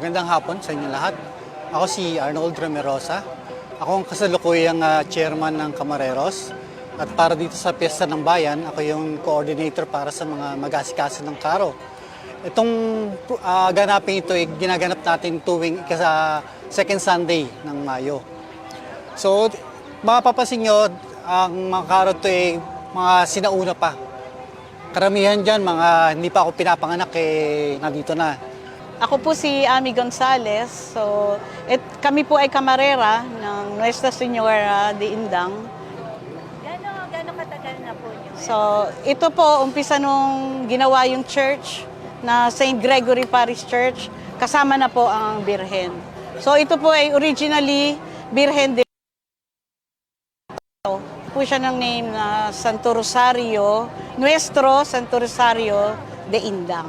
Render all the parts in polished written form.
Magandang hapon sa inyo lahat. Ako si Arnold Romerosa. Ako ang kasalukuyang chairman ng Camareros. At para dito sa Piyesta ng Bayan, ako yung coordinator para sa mga mag-asikaso ng karo. Itong ganapin ito ay ginaganap natin tuwing second Sunday ng Mayo. So, mapapansin nyo, ang mga karo ito ay mga sinauna pa. Karamihan dyan, mga hindi pa ako pinapanganak, nandito na. Ako po si Ami Gonzales. So, kami po ay kamarera ng Nuestra Señora de Indang. Gano'ng katagal na po niyo? So, ito po, umpisa nung ginawa yung church na St. Gregory Parish Church, kasama na po ang Birhen. So, ito po ay originally Birhen de po siya ng name na Santo Rosario, Nuestro Santo Rosario de Indang.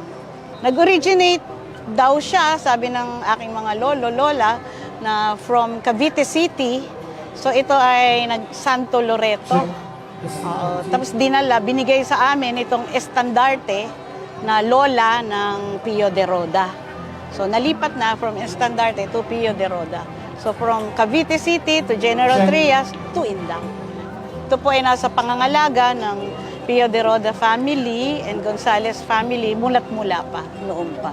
Nag-originate daw siya, sabi ng aking mga lola, na from Cavite City. So ito ay Santo Loreto. Tapos binigay sa amin itong estandarte na lola ng Pio de Roda. So nalipat na from estandarte to Pio de Roda. So from Cavite City to General Trias to Indang. Ito po ay nasa pangangalaga ng Pio de Roda family and Gonzales family mula pa, noon pa.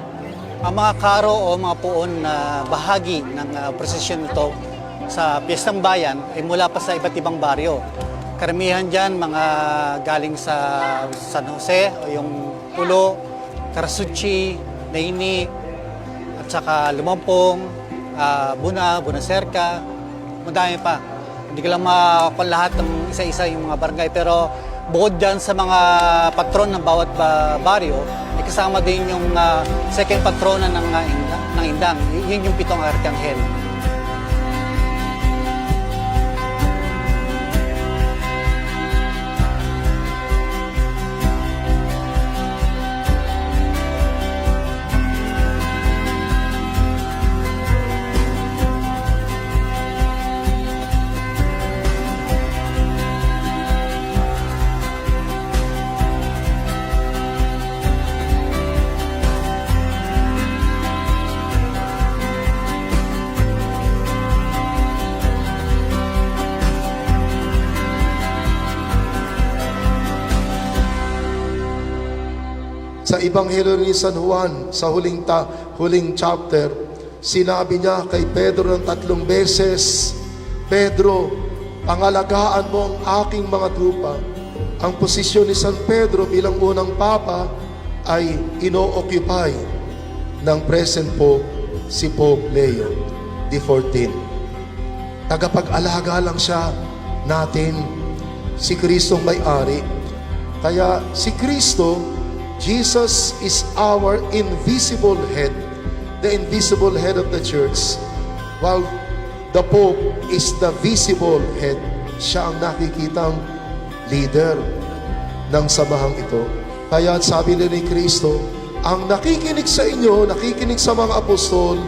Ang mga karo o mga puon na bahagi ng prosesyon nito sa Piyestang Bayan ay mula pa sa iba't ibang baryo. Karamihan dyan mga galing sa San Jose o yung Pulo, Carasuchi, Naini, at saka Lumampong, Bunacerca, madami pa. Hindi ko lang makakuha lahat ng isa-isa yung mga barangay, pero bukod dyan sa mga patron ng bawat baryo, ay kasama din yung second patrona ng Indang. Yun yung 7 Arkanghel. Sa Ebanghelyo ni San Juan, sa huling chapter, sinabi niya kay Pedro ng 3 beses, Pedro, pangalagaan mo ang aking mga tupa. Ang posisyon ni San Pedro bilang unang papa ay ino-occupy ng present Pope, si Pope Leo XIV. Tagapag-alaga lang siya natin, si Kristong may-ari. Kaya si Kristo, Jesus is our invisible head, the invisible head of the church, while the Pope is the visible head. Siya ang nakikitang leader ng samahang ito. Kaya sabi ni Kristo, ang nakikinig sa inyo, nakikinig sa mga apostol,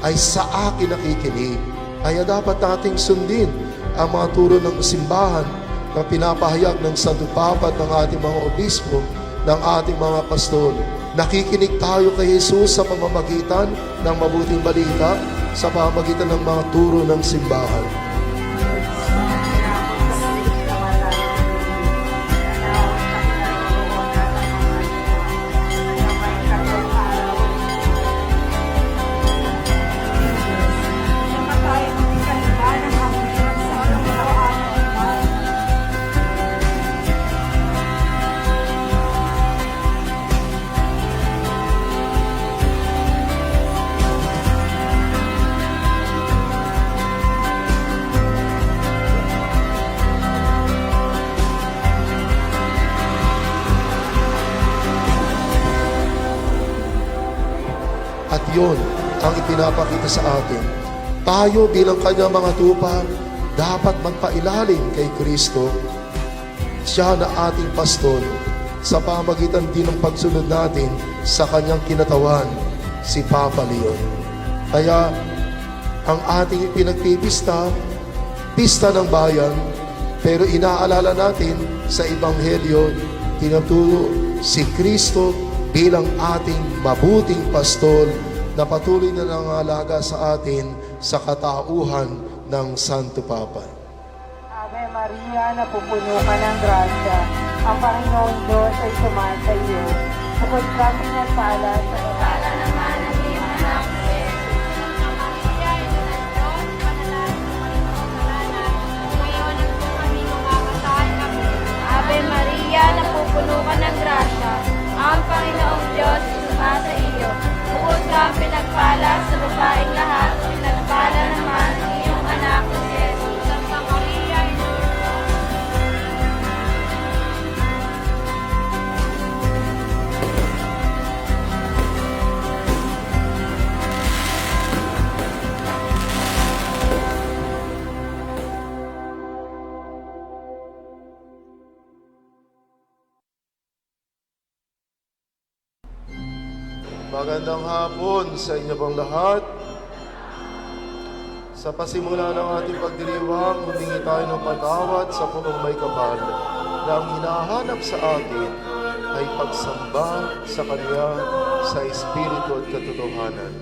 ay sa akin nakikinig. Kaya dapat nating sundin ang mga turo ng simbahan na pinapahayag ng Santo Papa at ng ating mga obispo, ng ating mga pastol. Nakikinig tayo kay Jesus sa pamamagitan ng mabuting balita, sa pamamagitan ng mga turo ng simbahan. At yun ang ipinapakita sa atin. Tayo bilang kanyang mga tupa, dapat magpailalim kay Kristo. Siya na ating pastol, sa pamagitan din ng pagsunod natin sa kanyang kinatawan, si Papa Leon. Kaya ang ating pinagpipista, pista ng bayan, pero inaalala natin sa Ebanghelyo, tinuturo si Kristo bilang ating mabuting pastol na patuloy na nangalaga sa atin sa katauhan ng Santo Papa. Ave Maria, napupuno ka ng grasya. Ang Panginoon Diyos ay sumasa iyo. Bukod ka pinagpala sa Para naman ang iyong anak, Santa Maria, ina ng Diyos, panalangin mo kami sa kasalanan, ngayon at kung kami mamamatay. Amen. Ave Maria, napupuno ka ng grasya. Ang Panginoong Diyos ay sumasa iyo. Bukod ka pinagpala sa babaeng lahat, pinagpala naman ang iyong anak, Jesus. Santa Maria, ina ng Diyos, Magandang hapon sa inyo pong lahat. Sa pasimula ng ating pagdiriwang, humingi tayo ng patawad sa punong may kapal na ang hinahanap sa atin ay pagsamba sa Kanya sa Espiritu at katotohanan.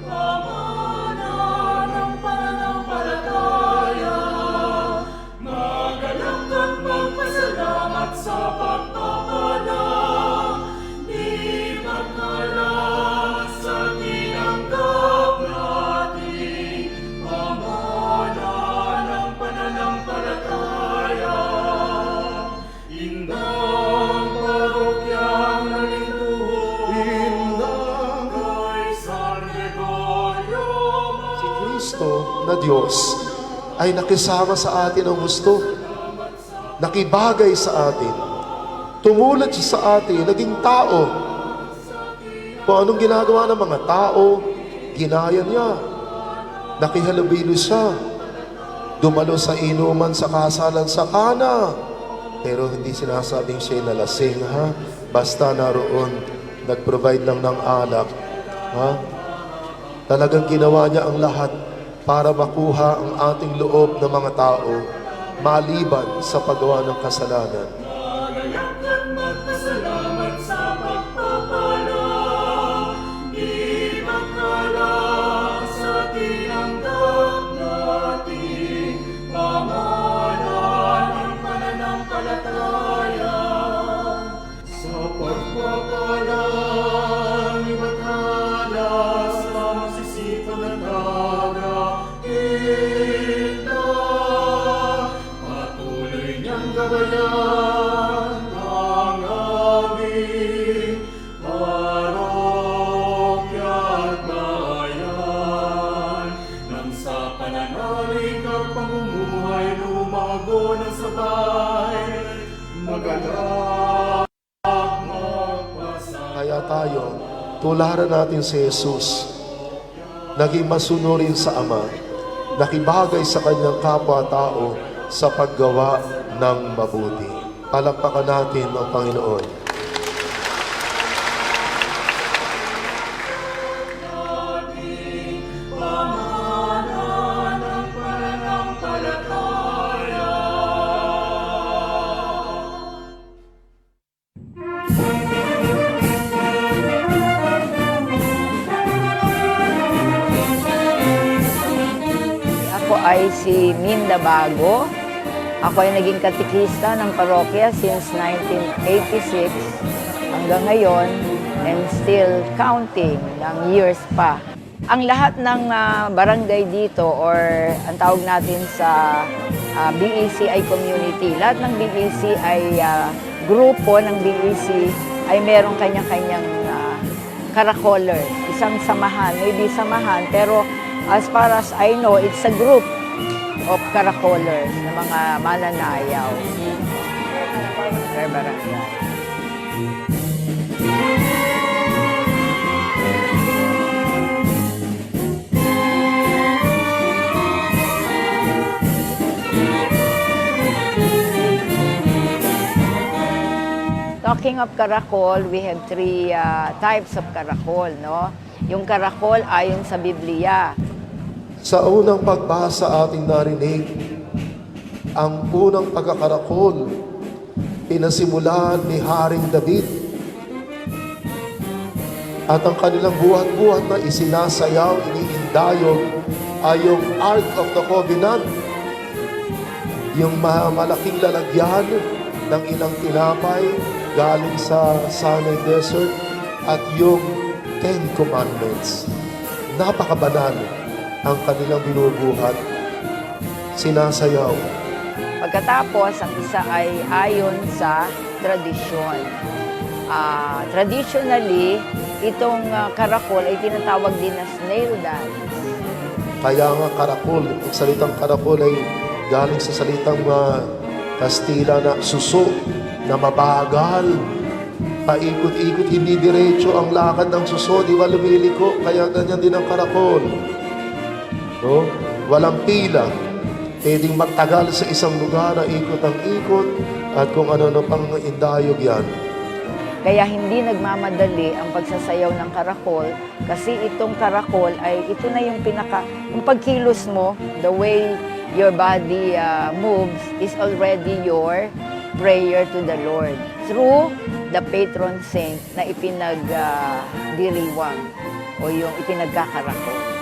Magalak at magpasalamat sa pagpapala. Di magkalas sa tinanggap natin, pamana ng pananampalataya. Indang parokyang nalintuhod kay San Gregorio. Si Kristo na Diyos ay nakisama sa atin ang gusto, nakibagay sa atin, tumulad siya sa atin, naging tao. Kung anong ginagawa ng mga tao, ginaya niya. Nakihalubilo siya. Dumalo sa inuman sa kasalan sa Kana. Pero hindi sinasabing siya'y nalasing, ha? Basta naroon, nag-provide lang ng alak. Ha? Talagang ginawa niya ang lahat para makuha ang ating loob ng mga tao maliban sa paggawa ng kasalanan. Magayak at magpasalamat sa pagpapala. Di magkalas sa tinanggap natin, pamana ng pananampalataya. Sa pagpapala ni magkalas ang sisipon ng dagat. Patuloy niyang gabayan ang aming parokya at bayan. Nang sa pananalig at pamumuhay lumago ng sabay, magalak magpasalamat. Kaya tayo, tularan natin si Jesus. Naging masunurin sa Ama, nakibagay sa kanyang kapwa-tao sa paggawa ng mabuti. Palakpakan natin ang Panginoon. Pamana ng pananampalataya. Ako ay si Minda Bago. Ako ay naging katikista ng parokya since 1986 hanggang ngayon and still counting ng years pa. Ang lahat ng barangay dito or ang tawag natin sa BECI community, lahat ng BECI grupo ng BEC ay merong kanya-kanyang karakoler, isang samahan, maybe samahan, pero as far as I know, it's a group of caracolers na mga mananayaw per barangay. Talking of karakol, we have three types of karakol, no? Yung karakol ayon sa Biblia. Sa unang pagbasa ating narinig, ang unang pagkakarakol, pinasimulan ni Haring David. At ang kanilang buhat-buhat na isinasayaw, iniindayog ay yung Ark of the Covenant, yung malaking lalagyan ng ilang tinapay galing sa Sinai Desert at yung Ten Commandments. Napakabanal ang kanilang binubuhat, sinasayaw. Pagkatapos, ang isa ay ayon sa tradisyon. Traditionally, itong karakol ay tinatawag din na snail dance. Kaya nga karakol, ang salitang karakol ay galing sa salitang Kastila na suso, na mabagal, paikot-ikot, hindi diretso ang lakad ng suso, di ba lumiliko? Kaya ganyan din ang karakol. No? Walang pila, pwedeng magtagal sa isang lugar na ikot ang ikot at kung ano-ano pang indayog yan. Kaya hindi nagmamadali ang pagsasayaw ng karakol kasi itong karakol ay ito na yung yung pagkilos mo, the way your body moves is already your prayer to the Lord through the patron saint na ipinagdiriwang o yung ipinagkakarakol.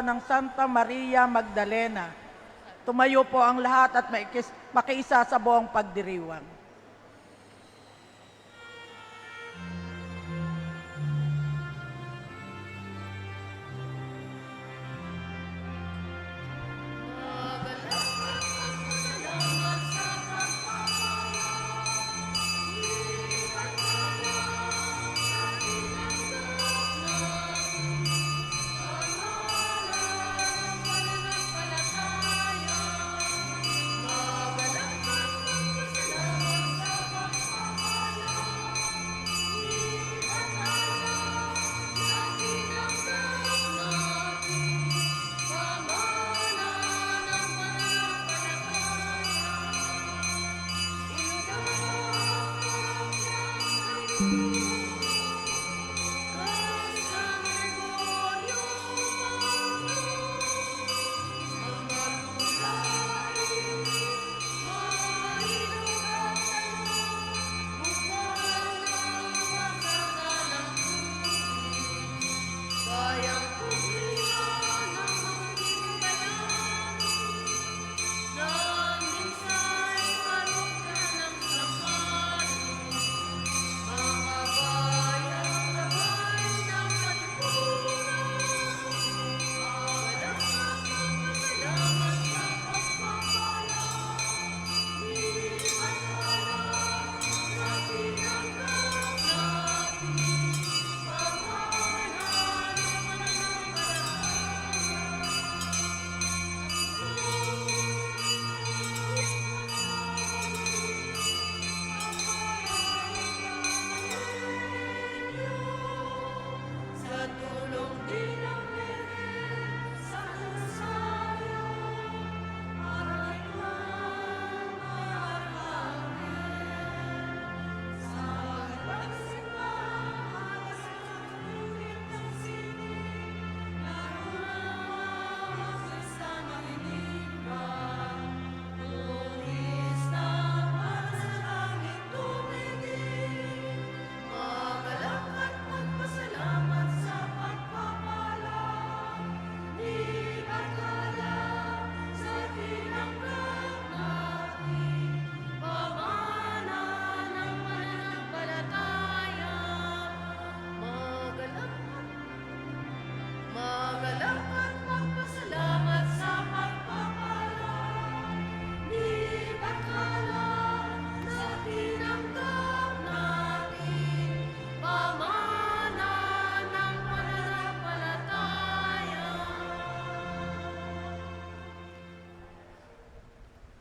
Ng Santa Maria Magdalena. Tumayo po ang lahat at makiisa sa buong pagdiriwang.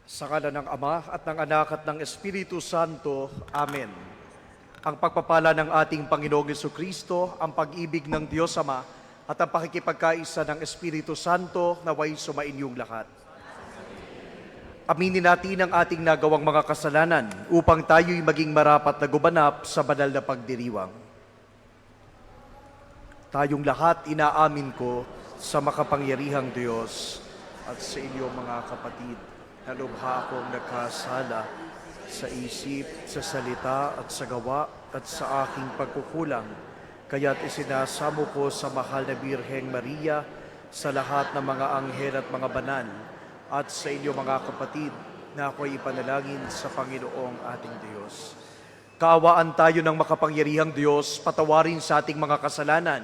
Sa ngalan ng Ama at ng Anak at ng Espiritu Santo. Amen. Ang pagpapala ng ating Panginoong Jesucristo, ang pag-ibig ng Diyos Ama, at ang pakikipagkaisa ng Espiritu Santo naway sumainyong lahat. Aminin natin ang ating nagawang mga kasalanan upang tayo'y maging marapat na gumanap sa banal na pagdiriwang. Tayong lahat inaamin ko sa makapangyarihang Diyos at sa inyo mga kapatid na lubha akong nagkasala sa isip, sa salita at sa gawa at sa aking pagkukulang. Kaya't isinasamo ko sa mahal na Birheng Maria, sa lahat ng mga anghel at mga banal, at sa inyo mga kapatid na ako'y ipanalangin sa Panginoong ating Diyos. Kaawaan tayo ng makapangyarihang Diyos, patawarin sa ating mga kasalanan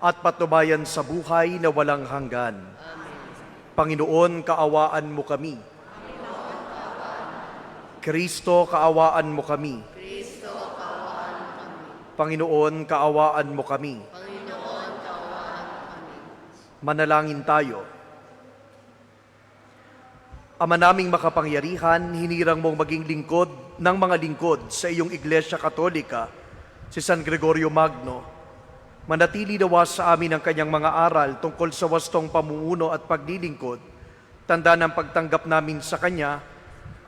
at patnubayan sa buhay na walang hanggan. Panginoon, kaawaan mo kami. Kristo, kaawaan mo kami. Panginoon, kaawaan mo kami. Manalangin tayo. Ama naming makapangyarihan, hinirang mong maging lingkod ng mga lingkod sa iyong Iglesia Katolika, si San Gregorio Magno. Manatili nawa sa amin ang kanyang mga aral tungkol sa wastong pamumuno at paglilingkod, tanda ng pagtanggap namin sa kanya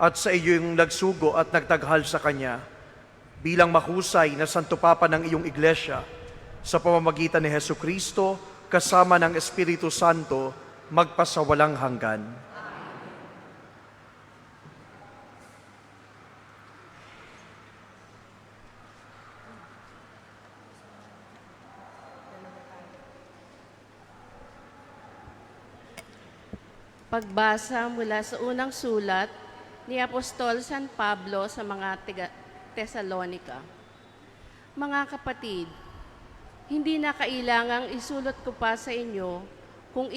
at sa iyong nagsugo at nagtaghal sa kanya, bilang mahusay na Santo Papa ng iyong Iglesia, sa pamamagitan ni Jesucristo, kasama ng Espiritu Santo, magpasawalang hanggan. Pagbasa mula sa unang sulat ni Apostol San Pablo sa mga Tesalonica. Mga kapatid, hindi na kailangang isulat ko pa sa inyo kung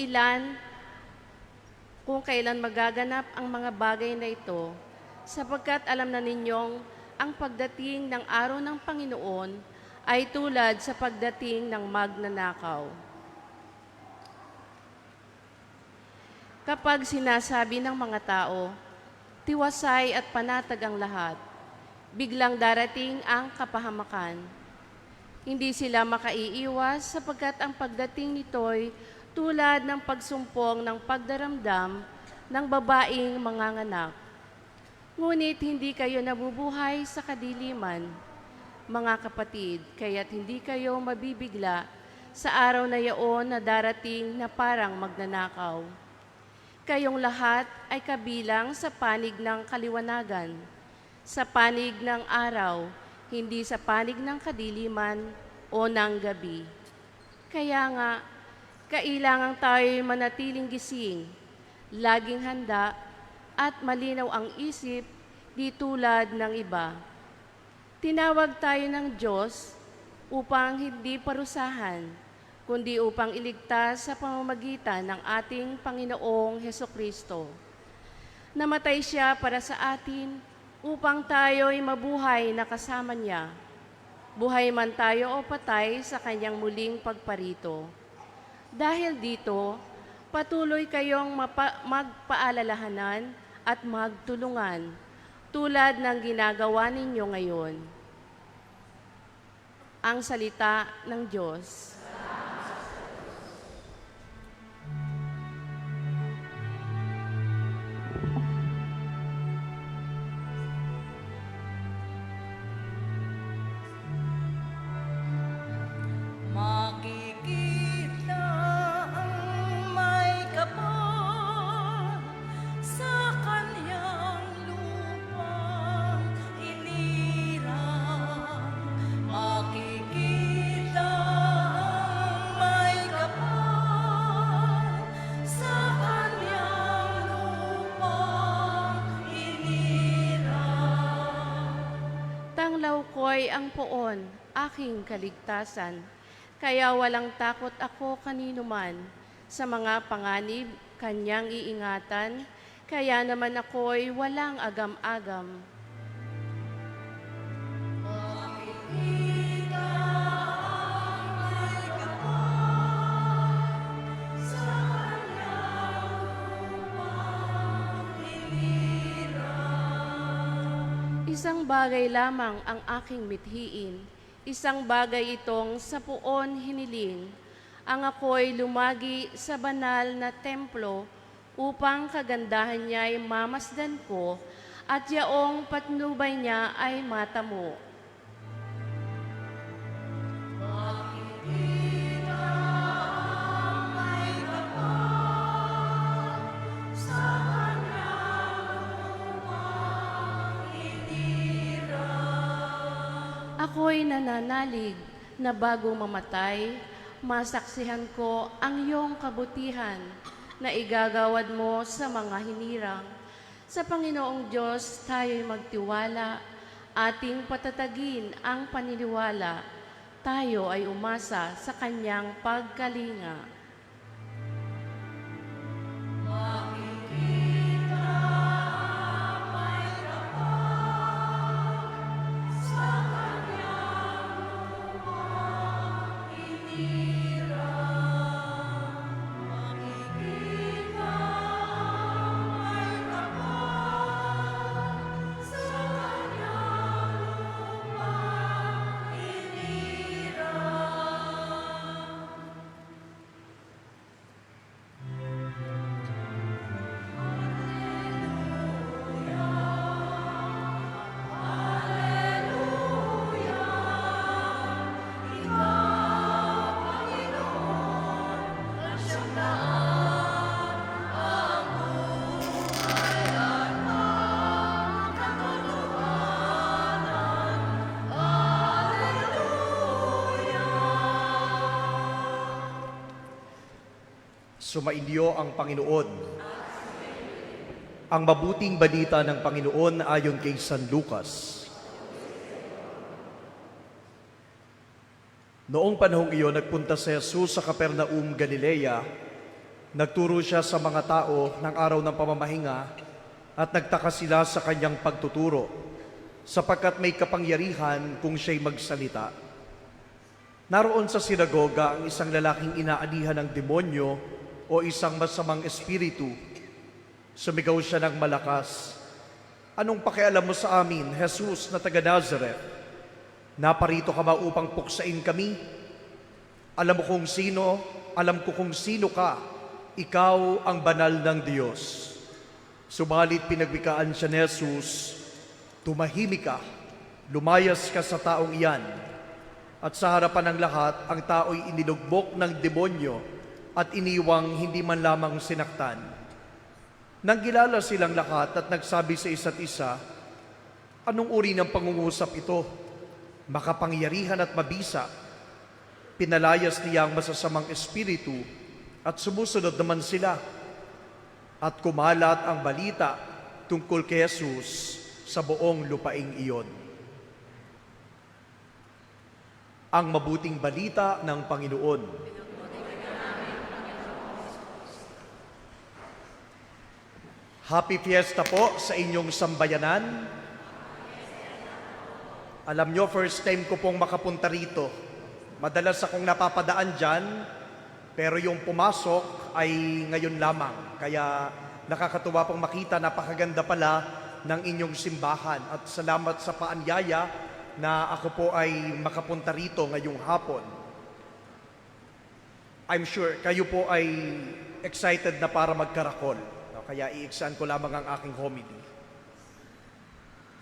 kailan magaganap ang mga bagay na ito, sapagkat alam na ninyong ang pagdating ng araw ng Panginoon ay tulad sa pagdating ng magnanakaw. Kapag sinasabi ng mga tao, tiwasay at panatag ang lahat, biglang darating ang kapahamakan. Hindi sila makaiiwas sapagkat ang pagdating nito'y tulad ng pagsumpong ng pagdaramdam ng babaeng manganganak. Ngunit hindi kayo nabubuhay sa kadiliman, mga kapatid, kaya't hindi kayo mabibigla sa araw na yaon na darating na parang magnanakaw. Kayong lahat ay kabilang sa panig ng kaliwanagan, sa panig ng araw, hindi sa panig ng kadiliman o ng gabi. Kaya nga, kailangan tayo'y manatiling gising, laging handa, at malinaw ang isip di tulad ng iba. Tinawag tayo ng Diyos upang hindi parusahan, kundi upang iligtas sa pamamagitan ng ating Panginoong Hesukristo. Namatay siya para sa atin upang tayo'y mabuhay na kasama niya. Buhay man tayo o patay sa kanyang muling pagparito. Dahil dito, patuloy kayong magpaalalahanan at magtulungan, tulad ng ginagawa ninyo ngayon. Ang salita ng Diyos. Makikita ang may kapal sa kanyang lupang inirang. Makikita ang may kapal sa kanyang lupang inirang. Tanglaw ko'y ang poon, aking kaligtasan. Kaya walang takot ako kanino man, sa mga panganib kanyang iingatan, kaya naman ako'y walang agam-agam. Isang bagay lamang ang aking mithiin, isang bagay itong sa puon hiniling, ang ako'y lumagi sa banal na templo upang kagandahan niya ay mamasdan ko at yaong patnubay niya ay matamo. Ako'y nananalig na bago mamatay, masaksihan ko ang iyong kabutihan na igagawad mo sa mga hinirang. Sa Panginoong Diyos tayo'y magtiwala, ating patatagin ang paniniwala. Tayo ay umasa sa Kanyang pagkalinga. Sumainyo ang Panginoon. Ang mabuting balita ng Panginoon ayon kay San Lucas. Noong panahong iyon, nagpunta si Jesus sa Capernaum, Galilea. Nagturo siya sa mga tao ng araw ng pamamahinga at nagtaka sila sa kanyang pagtuturo, sapagkat may kapangyarihan kung siya'y magsalita. Naroon sa sinagoga ang isang lalaking inaanihan ng demonyo o isang masamang espiritu. Sumigaw siya ng malakas, "Anong pakialam mo sa amin, Jesus na taga Nazareth? Naparito ka ba upang puksain kami? Alam ko kung sino ka. Ikaw ang banal ng Diyos." Subalit pinagwikaan siya ni Jesus, "Tumahimik ka, lumayas ka sa taong iyan." At sa harapan ng lahat, ang tao'y inilugbok ng demonyo at iniwang hindi man lamang sinaktan. Nang gilala silang lahat at nagsabi sa isa't isa, "Anong uri ng pangungusap ito? Makapangyarihan at mabisa." Pinalayas niya ang masasamang espiritu at sumusunod naman sila. At kumalat ang balita tungkol kay Jesus sa buong lupaing iyon. Ang mabuting balita ng Panginoon. Happy Fiesta po sa inyong sambayanan. Alam nyo, first time ko pong makapunta rito. Madalas akong napapadaan dyan, pero yung pumasok ay ngayon lamang. Kaya nakakatuwa pong makita, napakaganda pala ng inyong simbahan. At salamat sa paanyaya na ako po ay makapunta rito ngayong hapon. I'm sure kayo po ay excited na para magkarakol. Kaya iiksan ko lamang ang aking homily.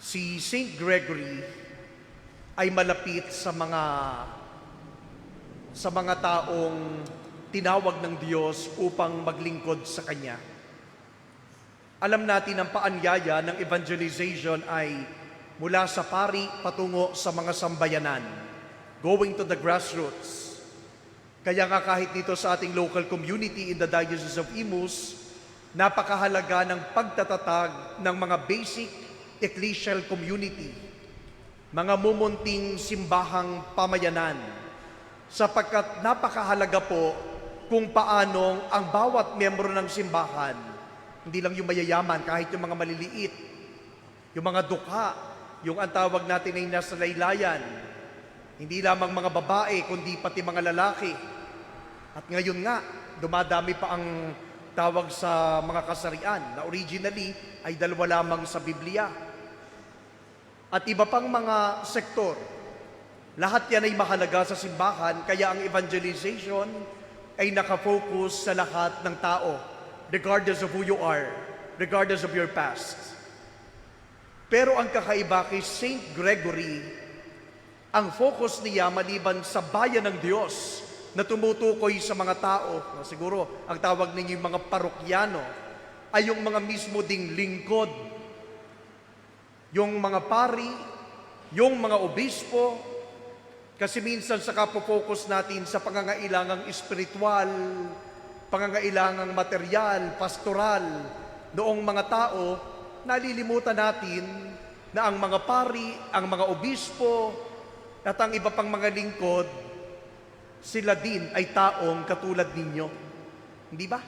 Si St. Gregory ay malapit sa mga taong tinawag ng Diyos upang maglingkod sa Kanya. Alam natin ang paanyaya ng evangelization ay mula sa pari patungo sa mga sambayanan, going to the grassroots. Kaya nga kahit dito sa ating local community in the Diocese of Imus, napakahalaga ng pagtatatag ng mga basic ecclesial community, mga mumunting simbahang pamayanan, sapagkat napakahalaga po kung paanong ang bawat miyembro ng simbahan, hindi lang yung mayayaman, kahit yung mga maliliit, yung mga dukha, yung ang tawag natin ay nasa laylayan, hindi lamang mga babae, kundi pati mga lalaki. At ngayon nga, dumadami pa ang tawag sa mga kasarian na originally ay 2 lamang sa Biblia. At iba pang mga sektor. Lahat yan ay mahalaga sa simbahan, kaya ang evangelization ay nakafocus sa lahat ng tao, regardless of who you are, regardless of your past. Pero ang kakaiba kay Saint Gregory, ang focus niya maliban sa bayan ng Diyos na tumutukoy sa mga tao, siguro ang tawag ninyo yung mga parokyano, ay yung mga mismo ding lingkod, yung mga pari, yung mga obispo, kasi minsan sa kapopokus natin sa pangangailangang espiritual, pangangailangang material, pastoral, noong mga tao, nalilimutan natin na ang mga pari, ang mga obispo, at ang iba pang mga lingkod, sila din ay taong katulad ninyo. Hindi ba?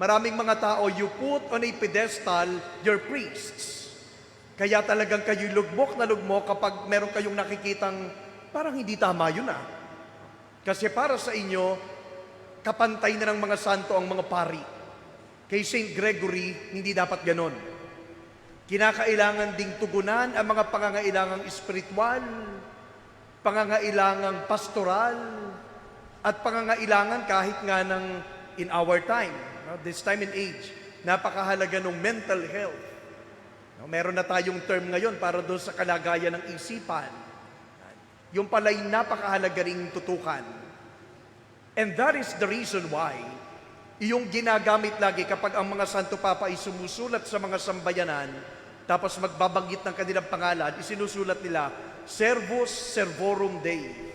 Maraming mga tao, you put on a pedestal your priests. Kaya talagang kayo lugmok na lugmok kapag meron kayong nakikitang parang hindi tama yun ah. Kasi para sa inyo, kapantay na ng mga santo ang mga pari. Kay Saint Gregory, hindi dapat ganon. Kinakailangan ding tugunan ang mga pangangailangang espiritual, pangangailangang pastoral, at pangangailangan kahit nga ng in our time, this time and age, napakahalaga ng mental health. Meron na tayong term ngayon para doon sa kalagayan ng isipan. Yung pala'y napakahalaga ring tutukan. And that is the reason why yung ginagamit lagi kapag ang mga Santo Papa ay sumusulat sa mga sambayanan, tapos magbabanggit ng kanilang pangalan, isinusulat nila, Servus Servorum Dei.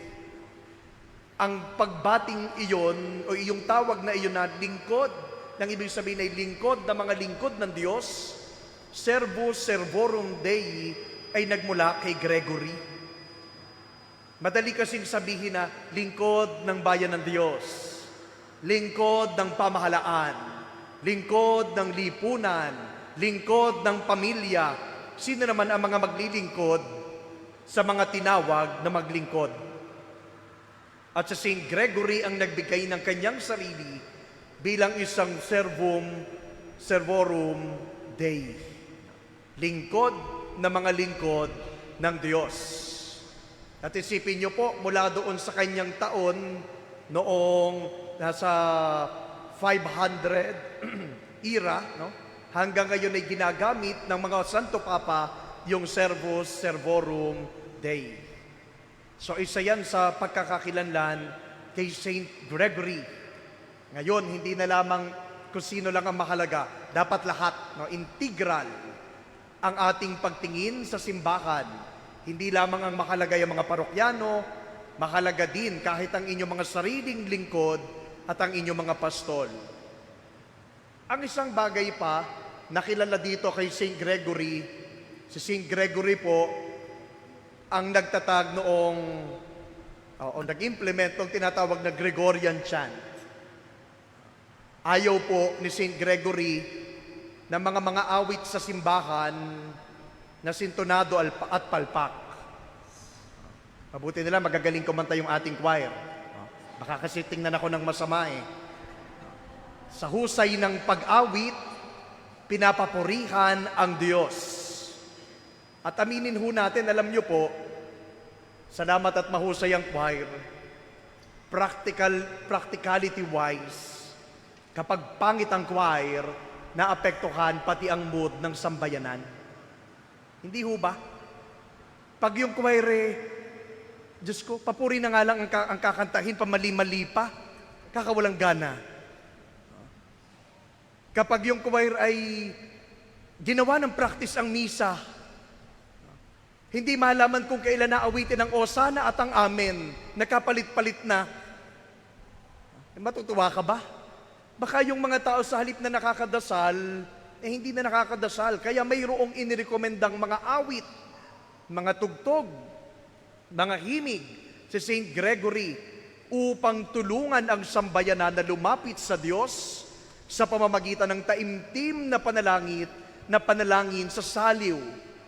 Ang pagbating iyon, o iyong tawag na iyon na lingkod, nang ibig sabihin ay lingkod na mga lingkod ng Diyos, Servus Servorum Dei ay nagmula kay Gregory. Madali kasing sabihin na lingkod ng bayan ng Diyos, lingkod ng pamahalaan, lingkod ng lipunan, lingkod ng pamilya. Sino naman ang mga maglilingkod sa mga tinawag na maglingkod? At sa Saint Gregory ang nagbigay ng kanyang sarili bilang isang Servorum Dei. Lingkod na mga lingkod ng Diyos. At isipin niyo po, mula doon sa kanyang taon, noong nasa 500 era, no? Hanggang ngayon ay ginagamit ng mga Santo Papa yung Servus Servorum Dei. So isa yan sa pagkakakilanlan kay Saint Gregory. Ngayon, hindi na lamang kung sino lang ang mahalaga. Dapat lahat, no? Integral ang ating pagtingin sa simbahan. Hindi lamang ang mahalaga yung mga parokyano, mahalaga din kahit ang inyong mga sariling lingkod at ang inyong mga pastol. Ang isang bagay pa, nakilala dito kay Saint Gregory, si Saint Gregory po, ang nagtatag noong, nag-implement ng tinatawag na Gregorian chant. Ayaw po ni Saint Gregory na mga awit sa simbahan na sintonado at palpak. Mabuti nila, magagaling kumanta yung ating choir. Baka kasi tingnan ako ng masama eh. Sa husay ng pag-awit, pinapapurihan ang Diyos. At aminin ho natin, alam nyo po, salamat at mahusay ang choir, practicality-wise, kapag pangit ang choir, naapektuhan pati ang mood ng sambayanan. Hindi ho ba? Pag yung choir Diyos ko, papuri na nga lang ang kakantahin, pamali-mali pa, kakawalang gana. Kapag yung choir ay ginawa ng practice ang misa, hindi malaman kung kailan naawitin ang Osana at ang Amen, nakapalit-palit na. Matutuwa ka ba? Baka yung mga tao sa halip na nakakadasal, hindi na nakakadasal. Kaya mayroong inirekomendang mga awit, mga tugtog, mga himig si Saint Gregory upang tulungan ang sambayanan na lumapit sa Diyos sa pamamagitan ng taimtim na panalangin sa saliw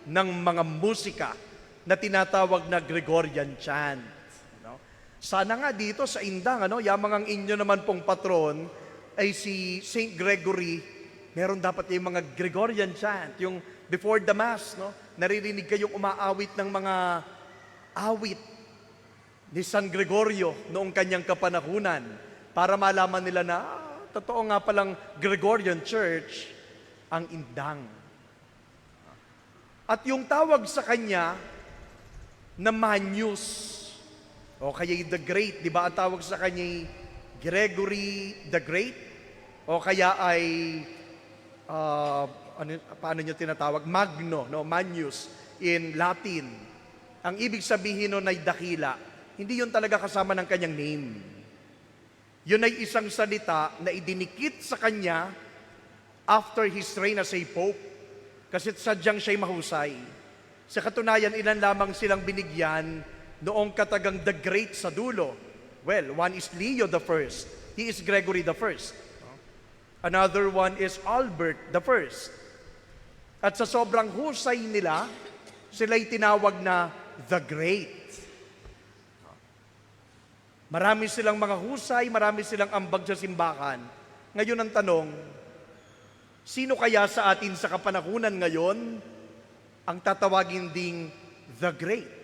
ng mga musika na tinatawag na Gregorian chant. Sana nga dito sa Indang, yamang ang inyo naman pong patron, ay si Saint Gregory, meron dapat yung mga Gregorian chant, yung before the Mass, naririnig kayong umaawit ng mga awit ni San Gregorio noong kanyang kapanahunan. para malaman nila na totoo nga palang Gregorian Church ang indang. At yung tawag sa kanya na Manius, o kaya the Great, di ba ang tawag sa kanya Gregory the Great? O kaya ay, paano nyo tinatawag? Magno, no? Manius in Latin. Ang ibig sabihin nun ay dakila. Hindi yun talaga kasama ng kanyang name. Yun ay isang salita na idinikit sa kanya after his reign as a pope. Kasi sadyang siya'y mahusay. Sa katunayan, ilan lamang silang binigyan noong katagang the Great sa dulo. Well, one is Leo the First. He is Gregory the First. Another one is Albert the First. At sa sobrang husay nila, sila'y tinawag na the Great. Marami silang mga husay, marami silang ambag sa simbahan. Ngayon ang tanong, sino kaya sa atin sa kapanahunan ngayon ang tatawagin ding the Great?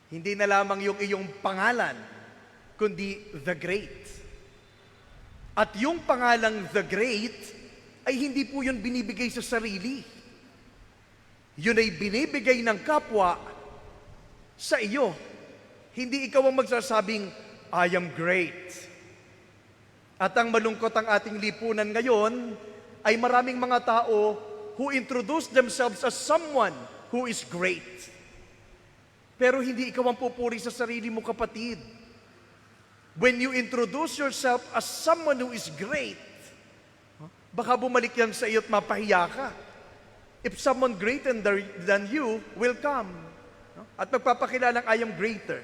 Hindi na lamang yung iyong pangalan, kundi the Great. At yung pangalang the Great ay hindi po yun binibigay sa sarili. Yun ay binibigay ng kapwa sa iyo. Hindi ikaw ang magsasabing, I am great. At ang malungkot ang ating lipunan ngayon ay maraming mga tao who introduce themselves as someone who is great. Pero hindi ikaw ang pupuri sa sarili mo, kapatid. When you introduce yourself as someone who is great, baka bumalik yan sa iyo at mapahiya ka. If someone greater than you will come at magpapakilalang I am greater.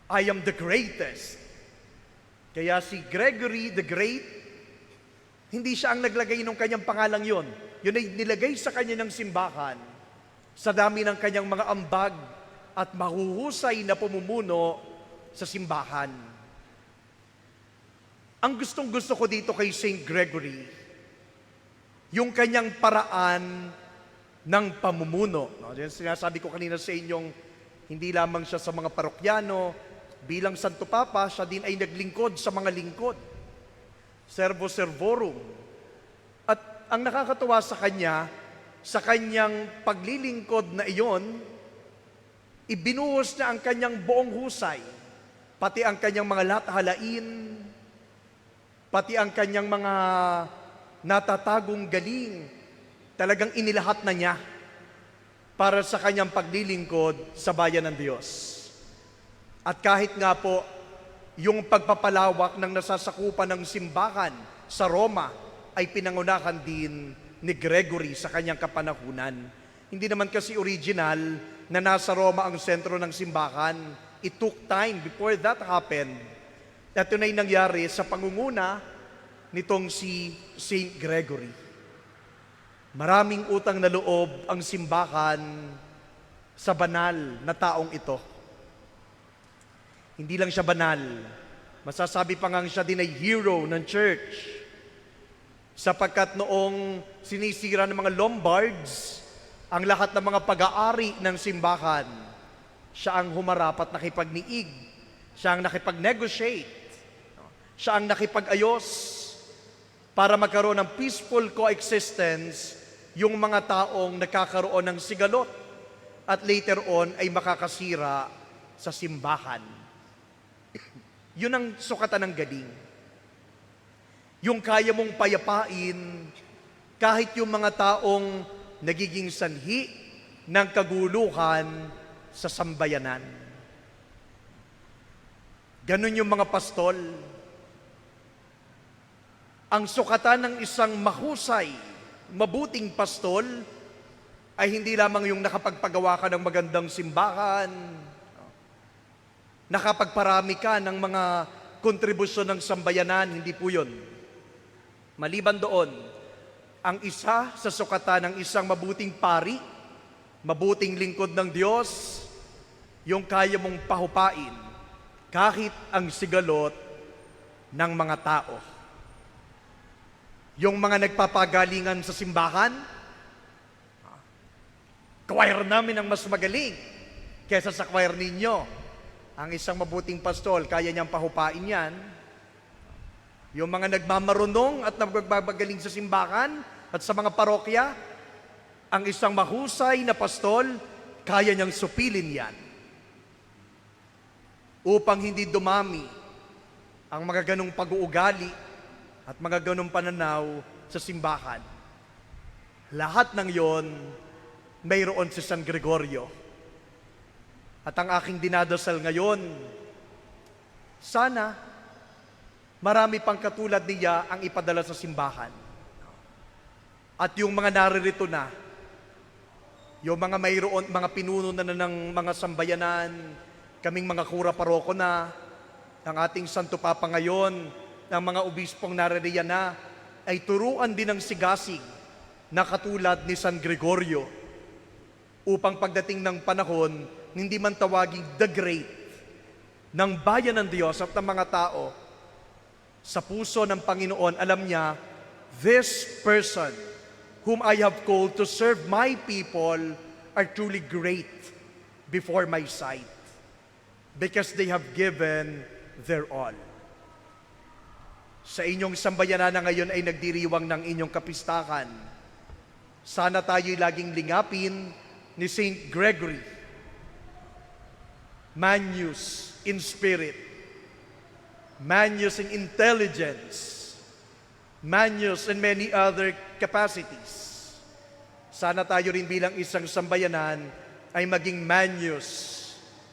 I am the greatest. Kaya si Gregory the Great, hindi siya ang naglagay ng kanyang pangalang yon. Yun ay nilagay sa kanya ng simbahan sa dami ng kanyang mga ambag at mahuhusay na pumumuno sa simbahan. Ang gustong-gusto ko dito kay Saint Gregory, yung kanyang paraan ng pamumuno. No? Sinasabi ko kanina sa inyong, hindi lamang siya sa mga parokyano, bilang Santo Papa, siya din ay naglingkod sa mga lingkod. Servo servorum. At ang nakakatuwa sa kanya, sa kanyang paglilingkod na iyon, ibinuhos niya ang kanyang buong husay, pati ang kanyang mga lathalain, pati ang kanyang mga natatagong galing, talagang inilahat na niya para sa kanyang paglilingkod sa bayan ng Diyos. At kahit nga po, yung pagpapalawak ng nasasakupan ng simbahan sa Roma ay pinangunahan din ni Gregory sa kanyang kapanahunan. Hindi naman kasi original na nasa Roma ang sentro ng simbahan. It took time before that happened. At yun ay nangyari sa pangunguna nitong si Saint Gregory. Maraming utang na loob ang simbahan sa banal na taong ito. Hindi lang siya banal, masasabi pa nga siya din ay hero ng church. Sapagkat noong sinisira ng mga Lombards ang lahat ng mga pag-aari ng simbahan, siya ang humarap at nakipagniig, siya ang nakipag-negotiate, siya ang nakipag-ayos para magkaroon ng peaceful coexistence yung mga taong nakakaroon ng sigalot at later on ay makakasira sa simbahan. Yun ang sukatan ng galing. Yung kaya mong payapain kahit yung mga taong nagiging sanhi ng kaguluhan sa sambayanan. Ganun yung mga pastol. Ang sukatan ng isang mahusay, mabuting pastol ay hindi lamang yung nakapagpagawa ka ng magandang simbahan, nakapagparami ka ng mga kontribusyon ng sambayanan, hindi po yun. Maliban doon, ang isa sa sukatan ng isang mabuting pari, mabuting lingkod ng Diyos, yung kaya mong pahupain kahit ang sigalot ng mga tao. Yung mga nagpapagalingan sa simbahan, choir namin ang mas magaling kesa sa choir ninyo. Ang isang mabuting pastol, kaya niyang pahupain yan. Yung mga nagmamarunong at nagbabagaling sa simbahan at sa mga parokya, ang isang mahusay na pastol, kaya niyang supilin yan. Upang hindi dumami ang mga ganong pag-uugali at mga ganong pananaw sa simbahan. Lahat ng yon, mayroon si San Gregorio. At ang aking dinadasal ngayon, sana marami pang katulad niya ang ipadala sa simbahan. At yung mga naririto na, yung mga mayroon, mga pinuno na ng mga sambayanan, kaming mga kura paroko na, ang ating Santo Papa ngayon, ng mga obispong naririyan na, ay turuan din ng sigasig na katulad ni San Gregorio upang pagdating ng panahon, hindi man tawaging the great ng bayan ng Diyos at ng mga tao, sa puso ng Panginoon, alam niya, this person whom I have called to serve my people are truly great before my sight because they have given their all. Sa inyong sambayanan na ngayon ay nagdiriwang ng inyong kapistahan. Sana tayo'y laging lingapin ni Saint Gregory, Magnus in spirit, Magnus in intelligence, Magnus in many other capacities. Sana tayo rin bilang isang sambayanan ay maging Magnus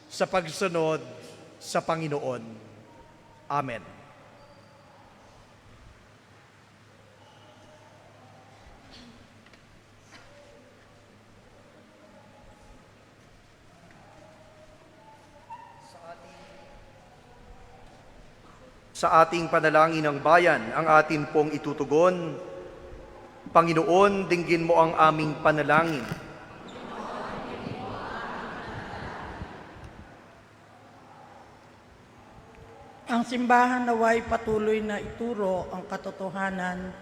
sa pagsunod sa Panginoon. Amen. Sa ating panalangin ng bayan, ang atin pong itutugon, Panginoon, dinggin mo ang aming panalangin. Ang simbahan naway patuloy na ituro ang katotohanan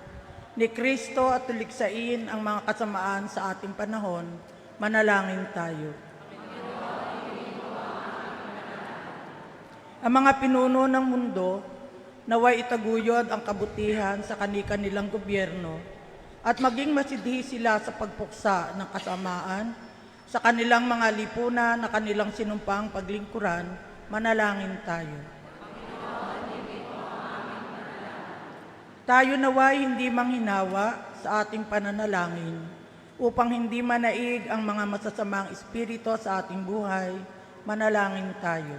ni Kristo at tuliksain ang mga kasamaan sa ating panahon. Manalangin tayo. Ang mga pinuno ng mundo, naway itaguyod ang kabutihan sa kani-kanilang gobyerno at maging masidhi sila sa pagpuksa ng kasamaan sa kanilang mga lipunan na kanilang sinumpang paglingkuran. Manalangin tayo. Tayo naway hindi manghinawa sa ating pananalangin upang hindi manaig ang mga masasamang espiritu sa ating buhay. Manalangin tayo.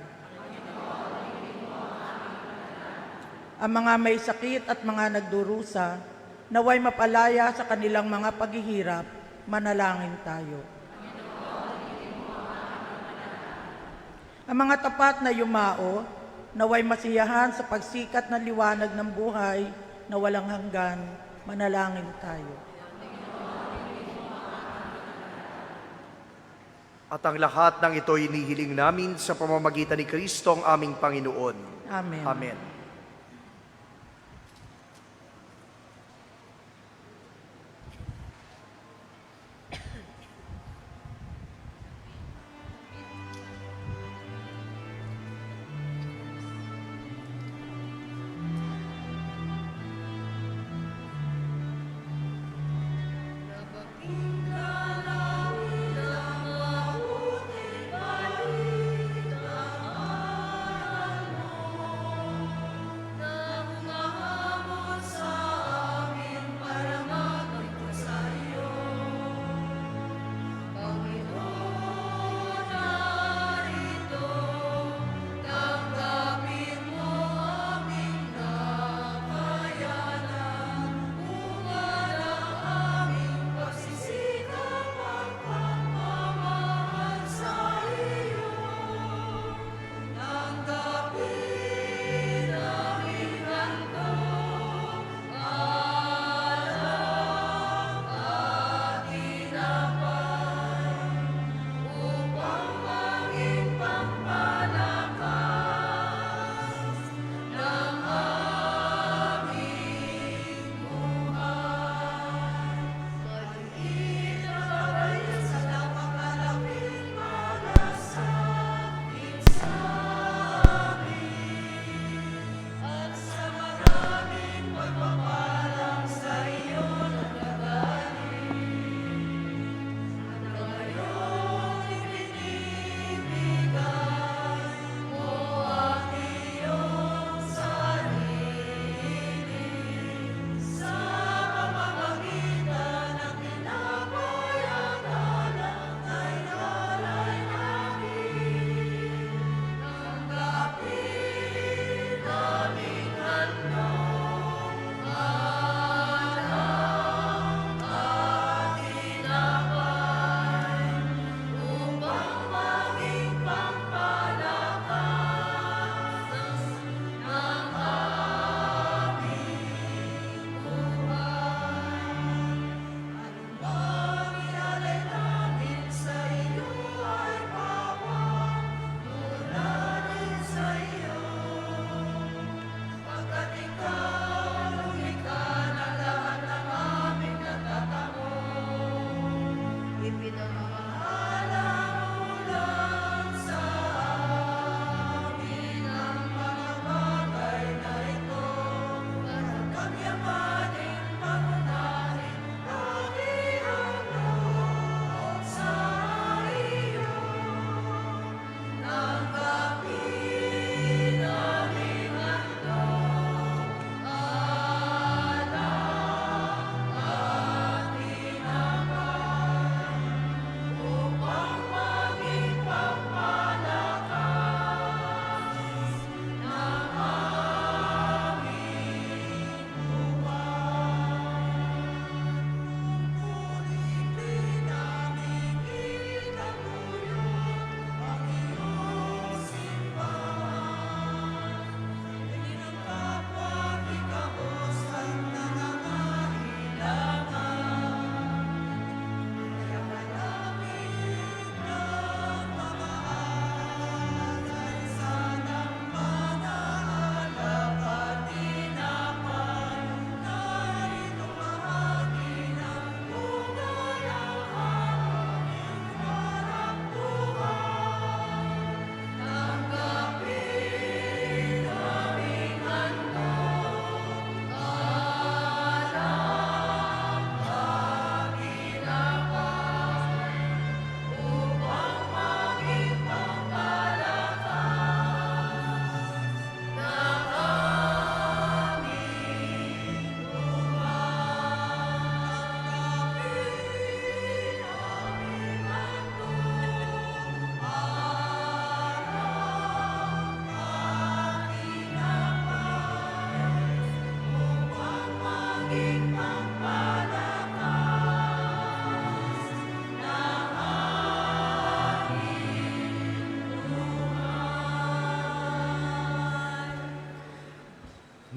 Ang mga may sakit at mga nagdurusa, naway mapalaya sa kanilang mga paghihirap. Manalangin tayo. Ang mga tapat na yumao, naway masiyahan sa pagsikat na liwanag ng buhay na walang hanggan. Manalangin tayo. At ang lahat ng ito inihiling namin sa pamamagitan ni Kristo ang aming Panginoon. Amen. Amen.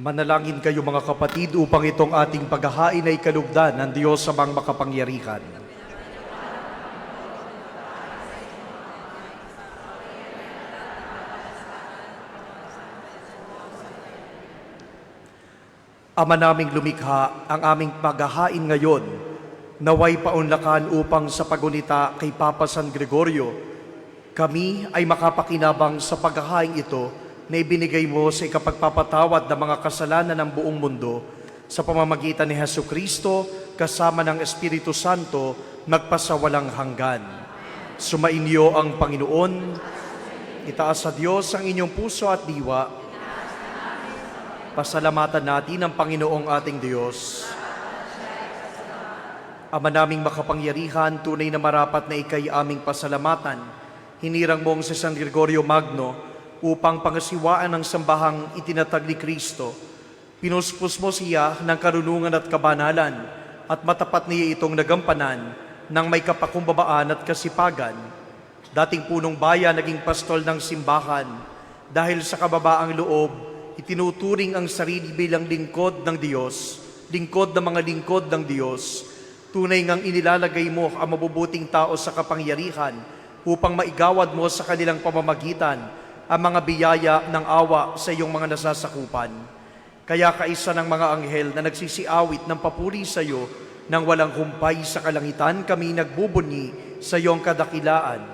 Manalangin kayo mga kapatid upang itong ating paghahain ay kalugdan ng Diyos amang makapangyarihan. Ama naming lumikha, ang aming paghahain ngayon, naway paunlakan upang sa pagunita kay Papa San Gregorio, kami ay makapakinabang sa paghahain ito na ibinigay mo sa ikapagpapatawad ng mga kasalanan ng buong mundo sa pamamagitan ni Jesucristo kasama ng Espiritu Santo magpasawalang hanggan. Sumainyo ang Panginoon, itaas sa Diyos ang inyong puso at diwa. Pasalamatan natin ang Panginoong ating Diyos. Ama naming makapangyarihan, tunay na marapat na ikay aming pasalamatan. Hinirang mong si San Gregorio Magno upang pangasiwaan ang sambahang itinatag ni Kristo. Pinuspos mo siya ng karunungan at kabanalan at matapat niya itong nagampanan ng may kapakumbabaan at kasipagan. Dating punong bayan, naging pastol ng simbahan. Dahil sa kababaang loob, itinuturing ang sarili bilang lingkod ng Diyos, lingkod ng mga lingkod ng Diyos. Tunay ngang inilalagay mo ang mabubuting tao sa kapangyarihan upang maigawad mo sa kanilang pamamagitan ang mga biyaya ng awa sa iyong mga nasasakupan. Kaya kaisa ng mga anghel na nagsisiawit ng papuri sa iyo nang walang humpay sa kalangitan, kami nagbubunyi sa iyong kadakilaan.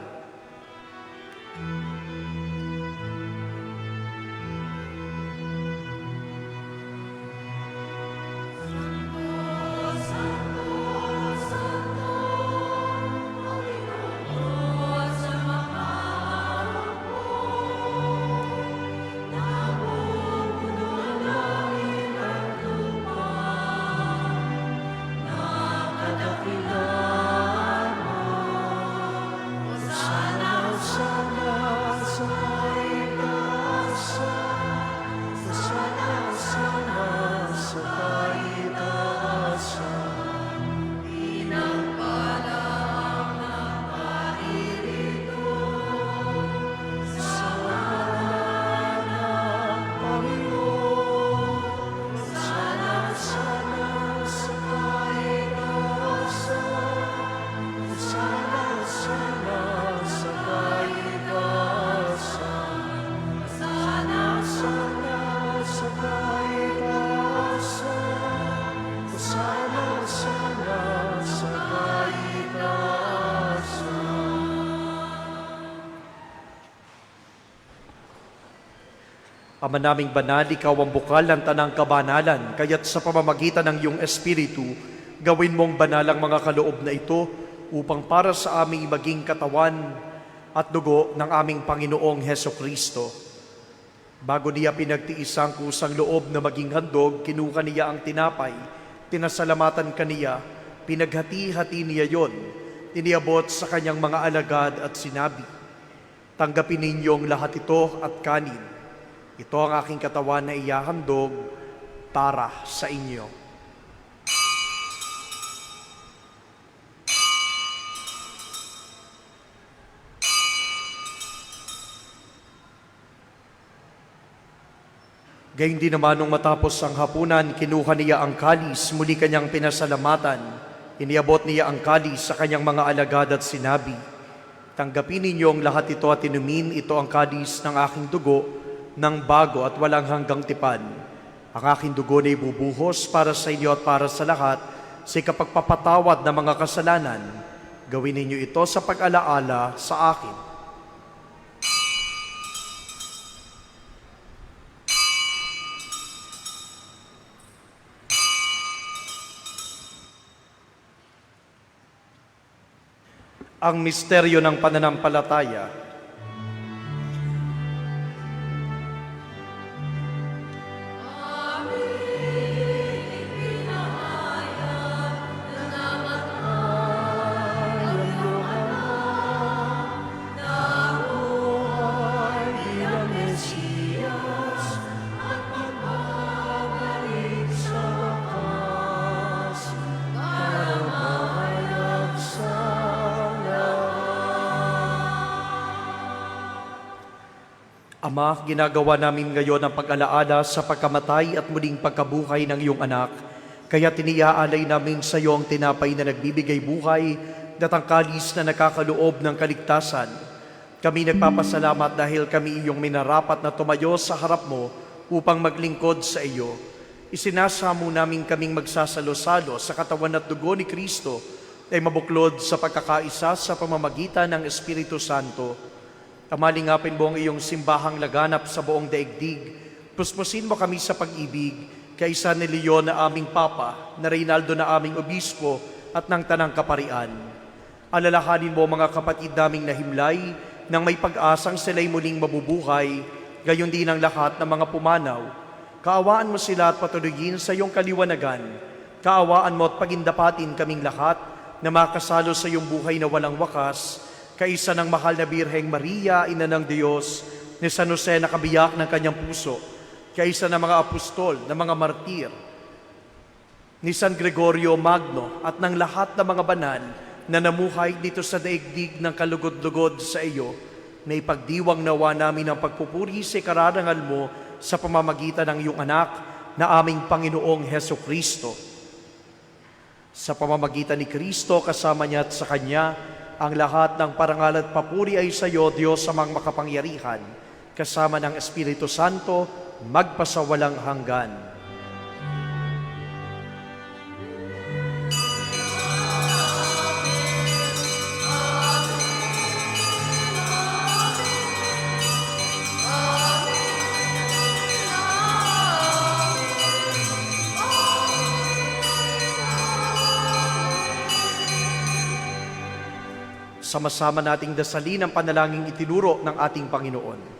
Ama naming banal, ikaw ang bukal ng tanang kabanalan, kaya't sa pamamagitan ng iyong Espiritu, gawin mong banal ang mga kaloob na ito upang para sa aming maging katawan at dugo ng aming Panginoong Hesukristo. Bago niya pinagtiis ang kusang loob na maging handog, kinuha niya ang tinapay, tinasalamatan kaniya, pinaghati-hati niya yon, iniabot sa kanyang mga alagad at sinabi, "Tanggapin ninyong lahat ito at kanin. Ito ang aking katawan na iyahandog para sa inyo." Gayun din naman nung matapos ang hapunan, kinuha niya ang kalis, muli kanyang pinasalamatan. Iniabot niya ang kalis sa kanyang mga alagad at sinabi, "Tanggapin ninyong lahat ito at inumin, ito ang kalis ng aking dugo, ng bago at walang hanggang tipan. Ang aking dugo na ibubuhos para sa inyo at para sa lahat sa ikapagpapatawad ng mga kasalanan. Gawin ninyo ito sa pag-alaala sa akin." Ang misteryo ng pananampalataya. Ama, ginagawa namin ngayon ang pag-alaala sa pagkamatay at muling pagkabuhay ng iyong anak. Kaya tiniaalay namin sa iyo ang tinapay na nagbibigay buhay at ang kalis na nakakaloob ng kaligtasan. Kami nagpapasalamat dahil kami iyong minarapat na tumayo sa harap mo upang maglingkod sa iyo. Isinasamo namin kaming magsasalo-salo sa katawan at dugo ni Kristo ay mabuklod sa pagkakaisa sa pamamagitan ng Espiritu Santo. Kamalingapin mo ang iyong simbahang laganap sa buong daigdig. Puspusin mo kami sa pag-ibig, kaisa ni Leon na aming Papa, na Reynaldo na aming Obispo, at ng Tanang Kaparian. Alalahanin mo mga kapatid naming nahimlay, nang may pag-asang sila'y muling mabubuhay, gayon din ang lahat ng mga pumanaw. Kaawaan mo sila at patuloyin sa iyong kaliwanagan. Kaawaan mo at pagindapatin kaming lahat na makasalo sa iyong buhay na walang wakas, kaisa ng mahal na Birheng Maria, Ina ng Diyos, ni San Jose na kabiyak ng kanyang puso, kaisa ng mga apostol, ng mga martir, ni San Gregorio Magno at ng lahat ng mga banal na namuhay dito sa daigdig ng kalugod-lugod sa iyo, na ipagdiwang nawa namin ang pagpupuri sa kararangal mo sa pamamagitan ng iyong anak na aming Panginoong Heso Kristo. Sa pamamagitan ni Kristo, kasama niya at sa Kanya, ang lahat ng parangal at papuri ay sa iyo, Diyos amang makapangyarihan, kasama ng Espiritu Santo, magpasawalang hanggan. Sama-sama nating dasalin ang panalangin itinuro ng ating Panginoon.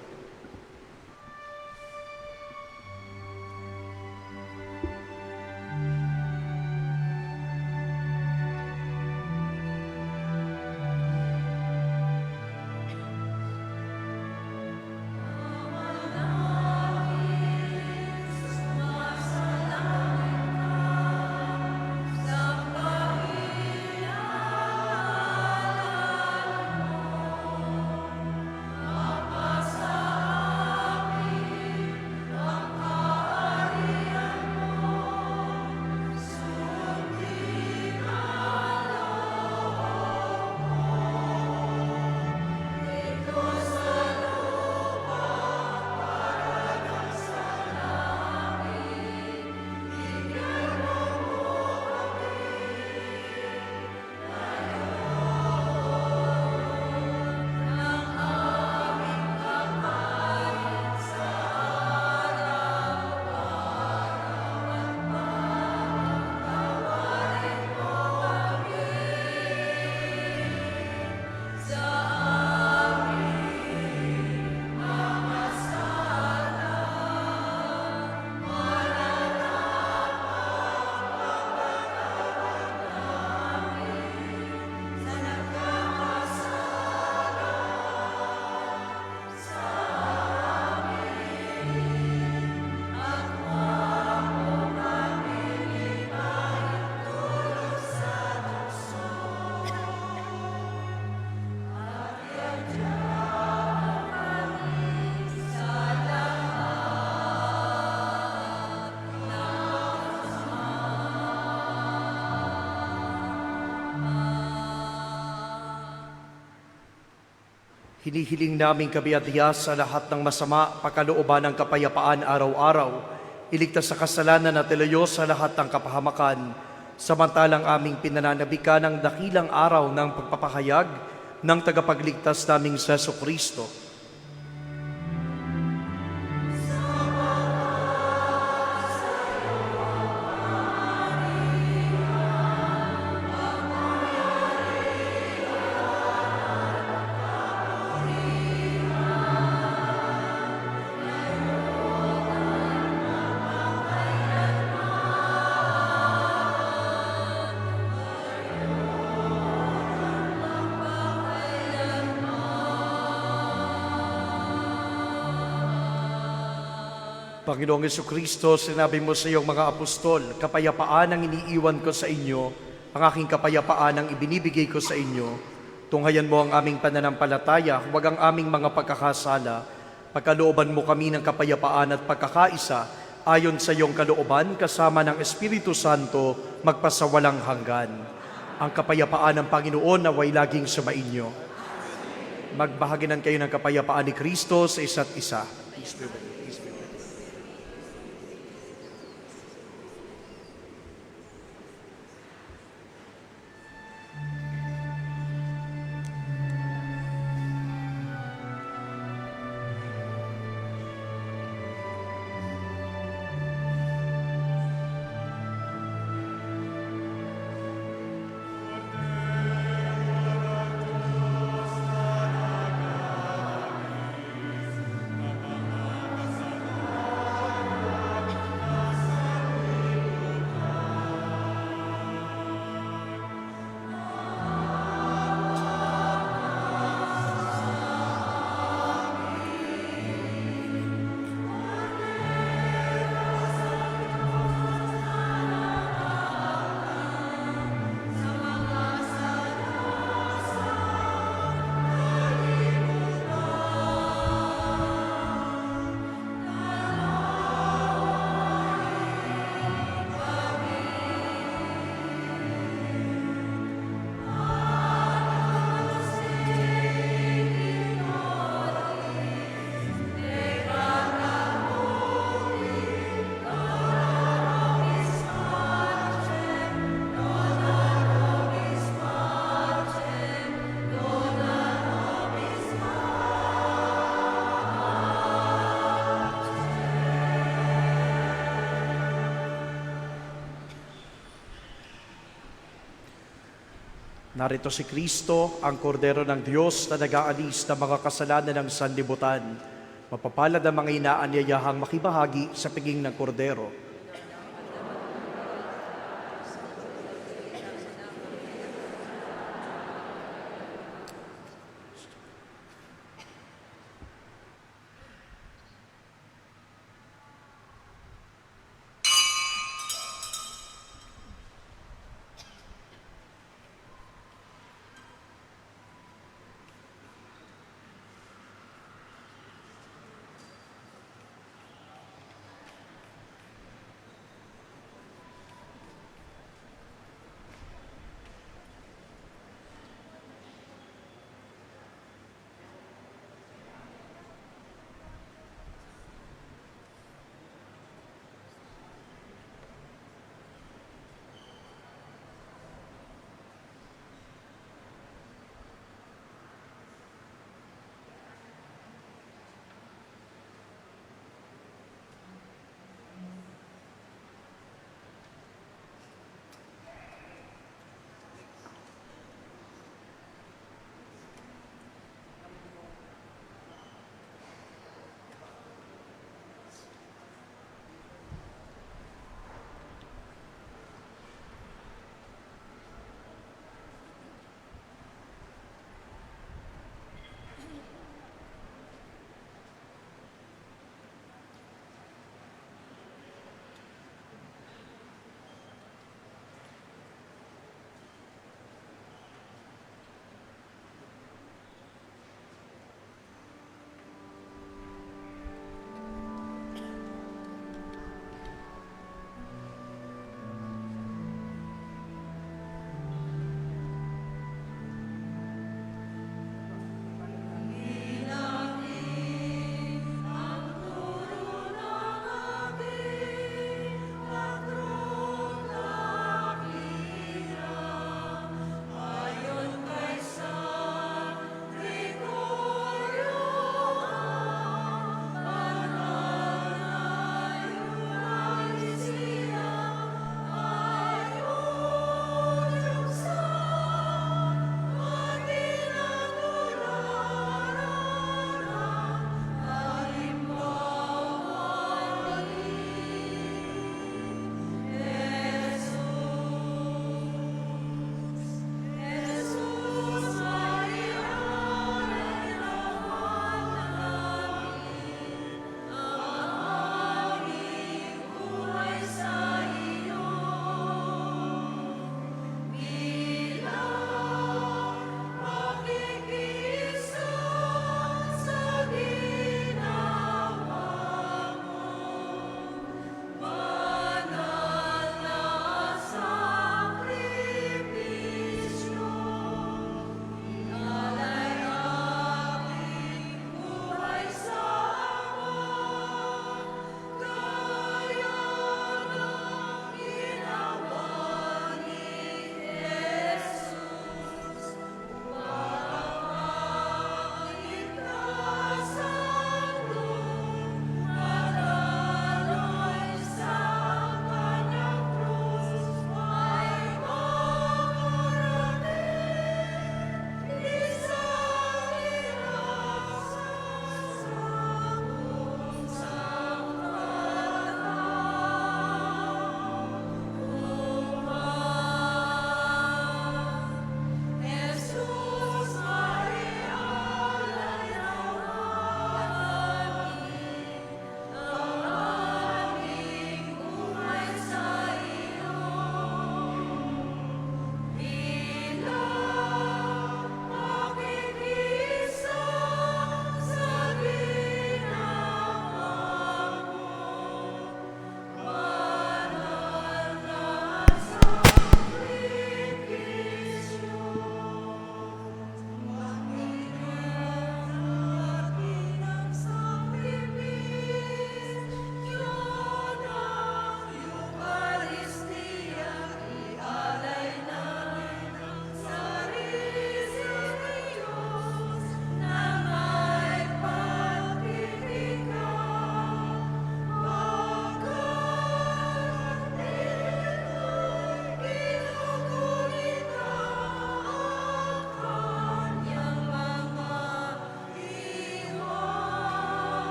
Hinihiling namin kabiadya sa lahat ng masama, pakalooban ng kapayapaan araw-araw, iligtas sa kasalanan at ilayo sa lahat ng kapahamakan, samantalang aming pinananabikan ng dakilang araw ng pagpapahayag ng tagapagligtas naming Heso Kristo. Panginoong Jesucristo, sinabi mo sa iyong mga apostol, kapayapaan ang iniiwan ko sa inyo, ang aking kapayapaan ang ibinibigay ko sa inyo. Tunghayan mo ang aming pananampalataya, huwag ang aming mga pagkakasala, Pagkalooban mo kami ng kapayapaan at pagkakaisa, ayon sa iyong kalooban, kasama ng Espiritu Santo, magpasawalang hanggan. Ang kapayapaan ng Panginoon naway laging sumainyo. Magbahaginan kayo ng kapayapaan ni Kristo sa isa't isa. Peace be with you. Peace be with you. Narito si Kristo, ang kordero ng Diyos na nag-aalis ng mga kasalanan ng sanlibutan. Mapapalad ang mga inaanyayahang makibahagi sa piging ng kordero.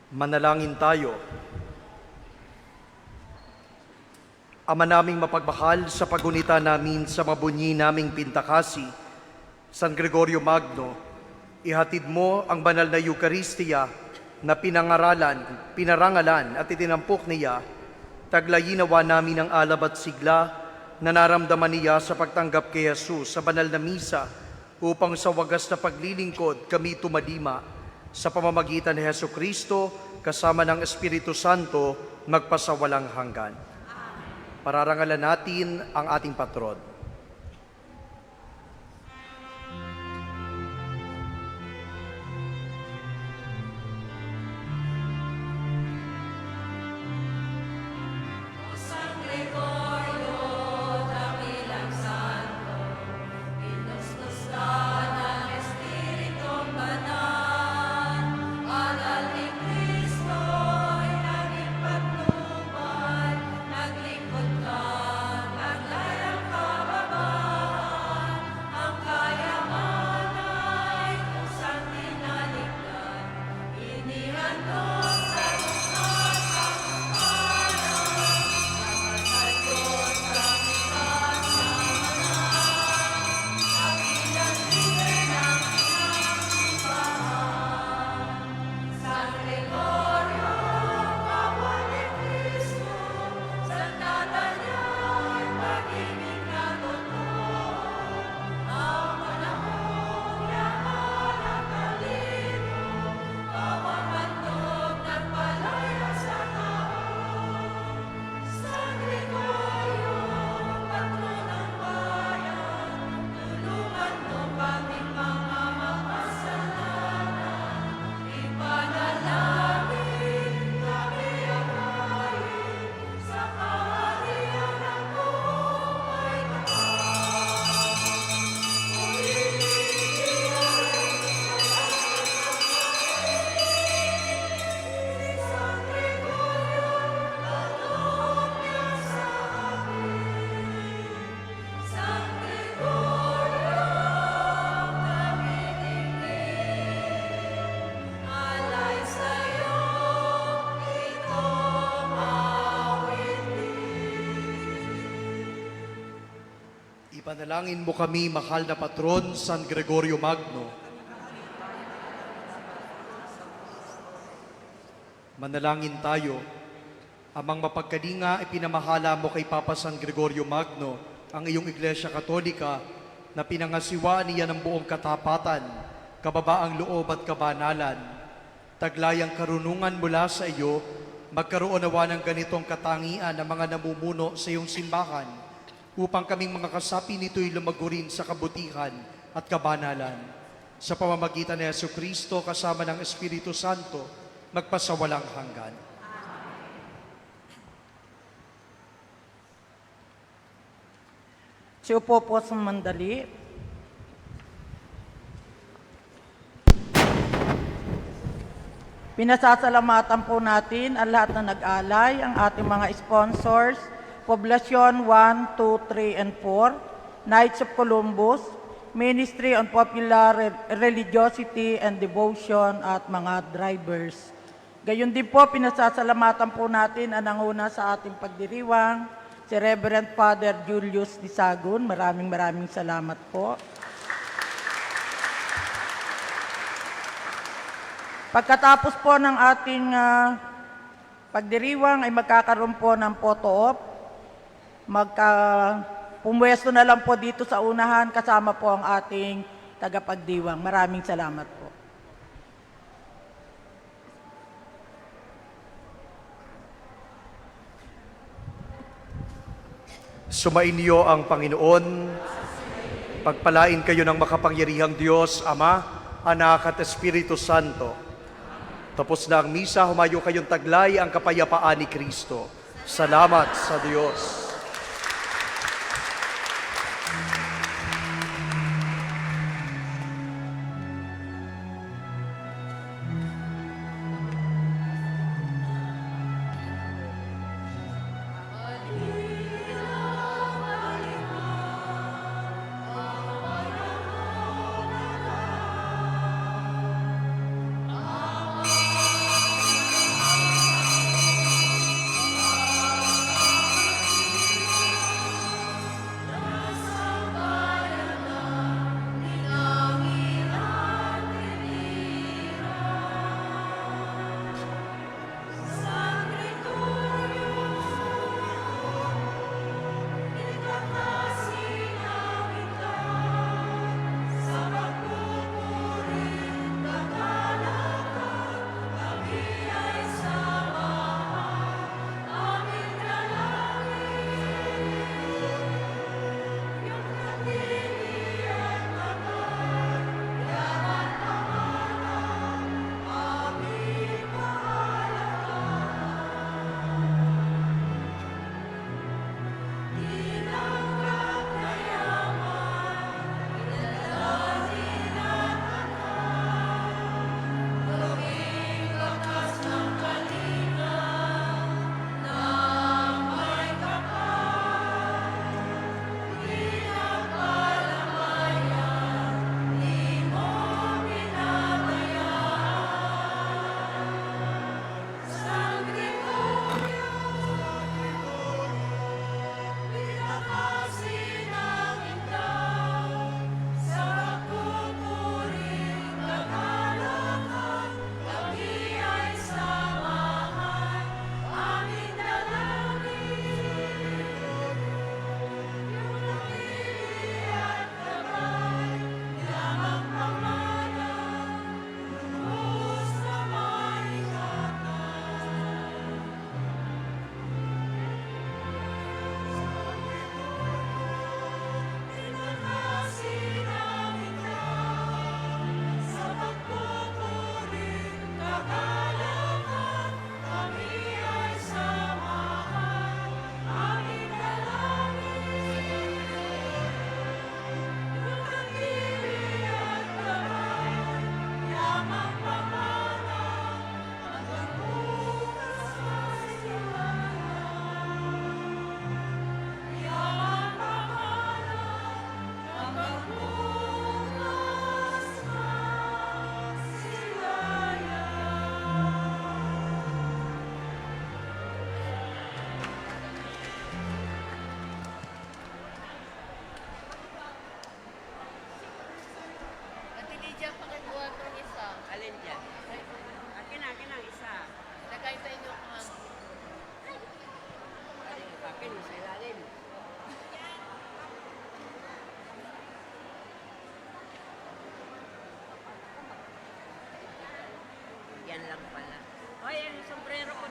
Manalangin tayo. Ama naming mapagmahal, sa pagunita namin sa mabunyi naming Pintakasi, San Gregorio Magno, ihatid mo ang banal na Eukaristiya na pinarangalan at itinampok niya, taglay-nawa namin ang alab at sigla na naramdaman niya sa pagtanggap kay Jesus sa banal na misa upang sa wagas na paglilingkod kami tumadima sa pamamagitan ni Jesucristo kasama ng Espiritu Santo magpasawalang hanggan. Pararangalan natin ang ating patron. Ipanalangin mo kami, mahal na patron, San Gregorio Magno. Manalangin tayo. Amang mapagkalinga, ipinamahala mo kay Papa San Gregorio Magno ang iyong Iglesia Katolika na pinangasiwaan niya ng buong katapatan, kababaang loob at kabanalan. Taglayang karunungan mula sa iyo, magkaroon nawa ng ganitong katangian ng mga namumuno sa iyong simbahan, upang kaming mga kasapi nito'y lumagurin sa kabutihan at kabanalan. Sa pamamagitan ni Jesucristo kasama ng Espiritu Santo, magpasawalang hanggan. Siupo po sa mandali. Pinasasalamatan po natin ang lahat na nag-alay, ang ating mga sponsors, Poblasyon 1, 2, 3, and 4, Knights of Columbus, Ministry on Popular Religiosity and Devotion at mga drivers. Gayon din po, pinasasalamatan po natin ang nanguna sa ating pagdiriwang, si Reverend Father Julius Disagun. Maraming salamat po. Pagkatapos po ng ating pagdiriwang ay magkakaroon po ng photo-op. Pumwesto na lang po dito sa unahan kasama po ang ating tagapagdiwang. Maraming salamat po. Sumainyo ang Panginoon. Pagpalain kayo ng makapangyarihang Diyos, Ama, Anak at Espiritu Santo. Tapos na ang misa, humayo kayong taglay ang kapayapaan ni Kristo. Salamat sa Diyos.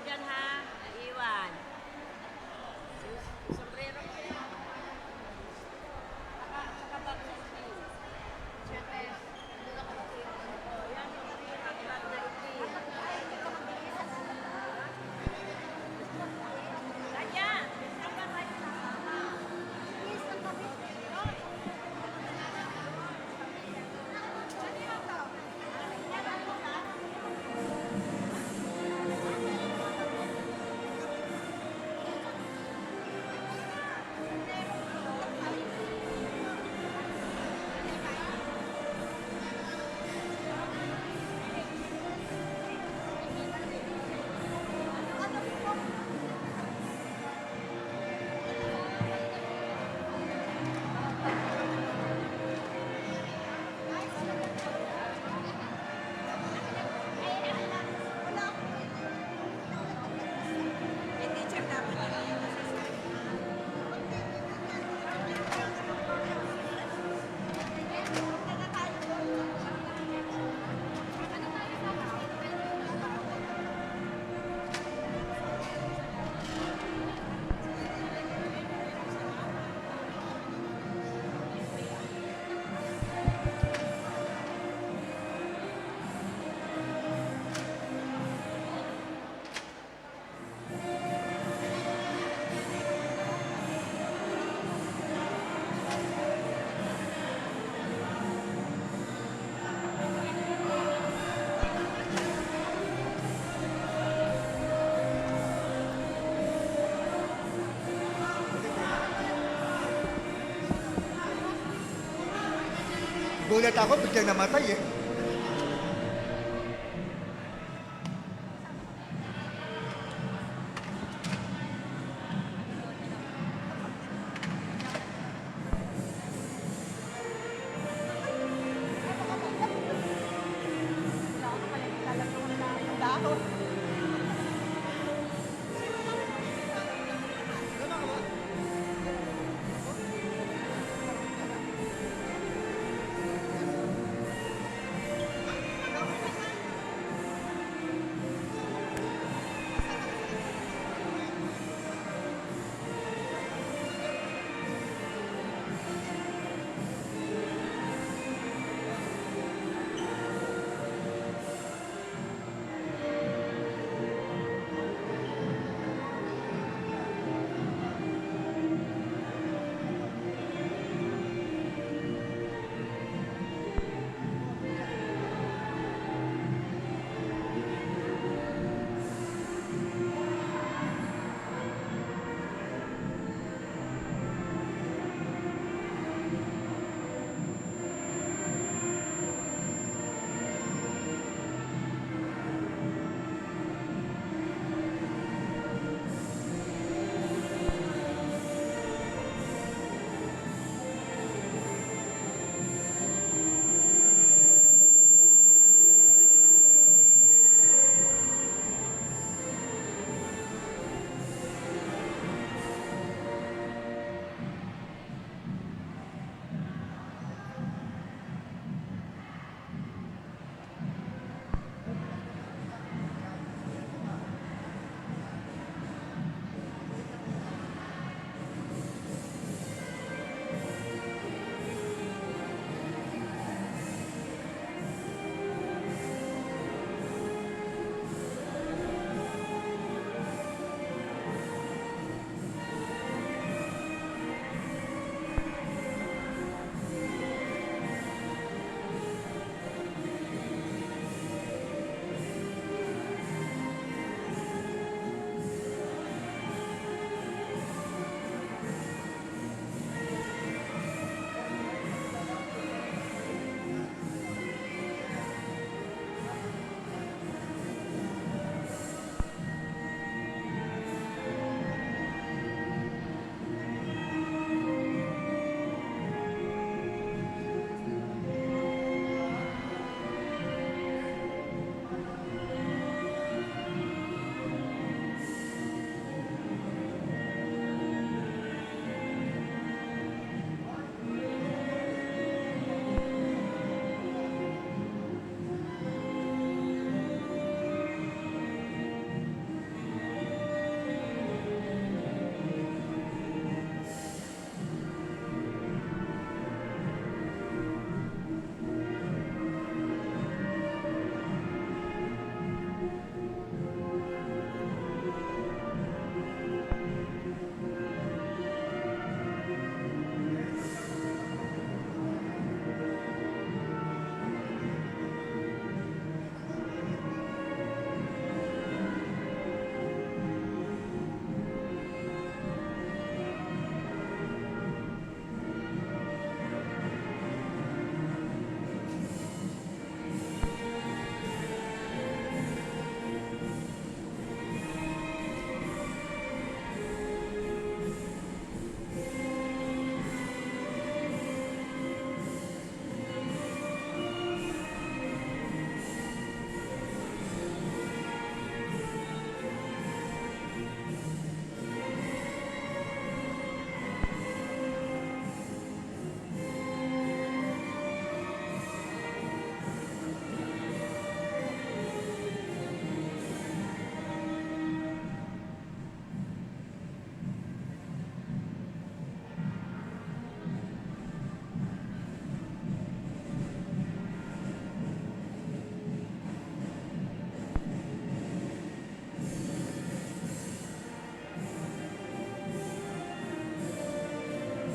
dyan ha. Naiwan. Sombrero ko yan. Saka bag na itim. Siyempre, doon ako itim. Yan, bag na itim. Ay, hindi ka mabilis. Kanya! Ang bag na sama. Please, ang kapit. Gulat ako, biglang namatay eh.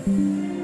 Amen.